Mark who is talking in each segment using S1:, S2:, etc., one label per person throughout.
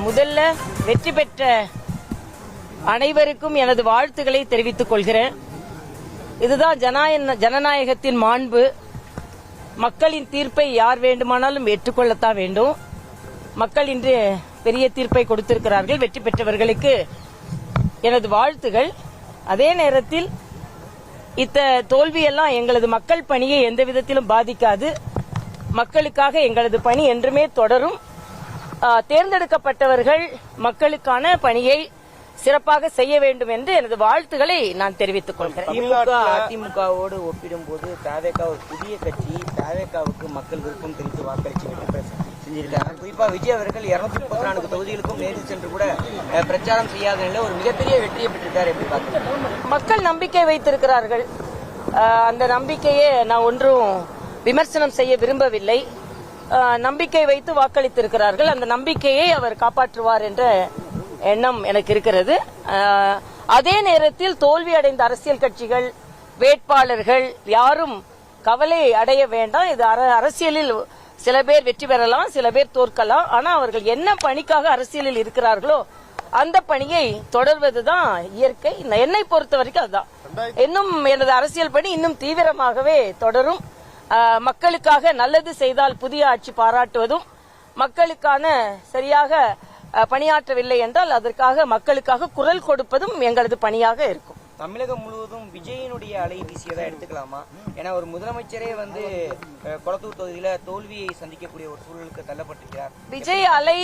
S1: முதல்ல வெற்றி பெற்ற அனைவருக்கும் எனது வாழ்த்துக்களை தெரிவித்துக் கொள்கிறேன். இதுதான் ஜனநாயகத்தின் மாண்பு. மக்களின் தீர்ப்பை யார் வேண்டுமானாலும் ஏற்றுக்கொள்ளத்தான் வேண்டும். மக்கள் இன்று பெரிய தீர்ப்பை கொடுத்திருக்கிறார்கள். வெற்றி பெற்றவர்களுக்கு எனது வாழ்த்துகள். அதே நேரத்தில் இத்த தோல்வியெல்லாம் எங்களது மக்கள் பணியை எந்த விதத்திலும் பாதிக்காது. மக்களுக்காக எங்களது பணி என்றுமே தொடரும். தேர்ந்தெடுக்கப்பட்டவர்கள் மக்களுக்கான பணியை சிறப்பாக செய்ய வேண்டும் என்று எனது வாழ்த்துக்களை நான் தெரிவித்துக் கொள்கிறேன்.
S2: அதிமுகவோடு ஒப்பிடும்போது தவேக ஒரு புதிய கட்சி. தவேகவுக்கு மக்கள் விருப்பம் தெரிவித்து வாக்களித்து வெற்றி செஞ்சிருக்காங்க. குறிப்பா விஜய் அவர்கள் 234 தொகுதிகளுக்கும் நேரில் சென்று கூட பிரச்சாரம் செய்யாத நிலையில் ஒரு மிகப்பெரிய வெற்றியை பெற்றிருக்காரு. எப்படி பார்க்க
S1: மக்கள் நம்பிக்கை வைத்திருக்கிறார்கள். அந்த நம்பிக்கையை நான் ஒன்றும் விமர்சனம் செய்ய விரும்பவில்லை. நம்பிக்கை வைத்து வாக்களித்திருக்கிறார்கள். அந்த நம்பிக்கையை அவர் காப்பாற்றுவார் என்ற எண்ணம் எனக்கு இருக்கிறது. அதே நேரத்தில் தோல்வி அடைந்த அரசியல் கட்சிகள், வேட்பாளர்கள் யாரும் கவலை அடைய வேண்டாம். இது அரசியலில் சில பேர் வெற்றி பெறலாம், சில பேர் தோற்கலாம். ஆனா அவர்கள் என்ன பணிக்காக அரசியலில் இருக்கிறார்களோ அந்த பணியை தொடர்வதுதான் இயற்கை. என்னை பொறுத்த வரைக்கும் அதுதான். இன்னும் எனது அரசியல் பணி இன்னும் தீவிரமாகவே தொடரும். மக்களுக்காக நல்லது செய்தால் புதிய ஆட்சி பாராட்டுவதும், மக்களுக்கான சரியாக பணியாற்றவில்லை என்றால் அதற்காக மக்களுக்காக குரல் கொடுப்பதும் எங்களது பணியாக இருக்கும்.
S2: தமிழகம் முழுவதும் விஜயனுடைய அலை வீசியதா எடுத்துக்கலாமா? ஏன்னா ஒரு முதலமைச்சரே கொளத்தூர் தொகுதியில தோல்வியை சந்திக்கக்கூடிய ஒரு சூழலுக்கு தள்ளப்பட்டிருக்கிறார்.
S1: விஜய் அலை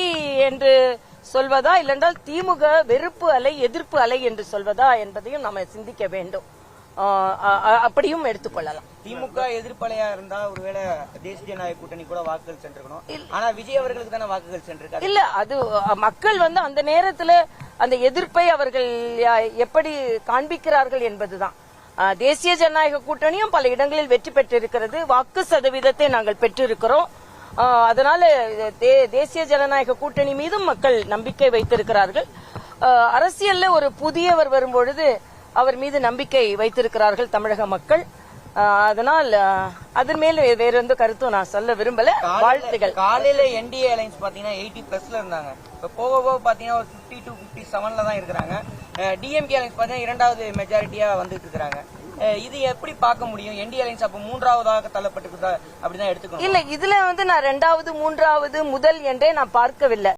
S1: என்று சொல்வதா இல்லென்றால் திமுக வெறுப்பு அலை, எதிர்ப்பு அலை என்று சொல்வதா என்பதையும் நாம சிந்திக்க வேண்டும். அப்படியும் எடுத்துக்கொள்ளலாம்.
S2: திமுக எதிர்ப்பலையா இருந்தா ஒருவேளை தேசிய ஜனநாயக கூட்டணி கூட வாக்குகள் சென்றிருக்கணும். ஆனா விஜய் அவர்களுக்கு தானே வாக்குகள் சென்றிருக்காரு.
S1: இல்ல, அது மக்கள் அந்த நேரத்துல அந்த எதிர்ப்பை அவர்கள் எப்படி காண்பிக்கிறார்கள் என்பதுதான். தேசிய ஜனநாயக கூட்டணியும் பல இடங்களில் வெற்றி பெற்றிருக்கிறது. வாக்கு சதவீதத்தை நாங்கள் பெற்றிருக்கிறோம். அதனால தேசிய ஜனநாயக கூட்டணி மீதும் மக்கள் நம்பிக்கை வைத்திருக்கிறார்கள். அரசியல்ல ஒரு புதியவர் வரும்பொழுது அவர் மீது நம்பிக்கை வைத்திருக்கிறார்கள் தமிழக மக்கள். அதனால் அதன் மேல் வேற எந்த கருத்தும் நான் சொல்ல விரும்பல. வாழ்த்துகள்.
S2: காலையில என்டிஏ அலைன்ஸ் பாத்தீங்கன்னா 80+ இருந்தாங்க. இப்ப போக போக பாத்தீங்கன்னா ஒரு 50 to 57 தான் இருக்கிறாங்க. டிஎம்கே அலைன்ஸ் பாத்தீங்கன்னா 2வது மெஜாரிட்டியா வந்துட்டு இருக்காங்க. இது எப்படி பார்க்க முடியும்? என்டிஏ அலைன்ஸ் அப்ப 3வதாக தள்ளப்பட்டிருக்குதா அப்படிதான் எடுத்துக்கணும்.
S1: இல்ல, இதுல நான் 2வது 3வது முதல் என்றே நான் பார்க்கவில்லை.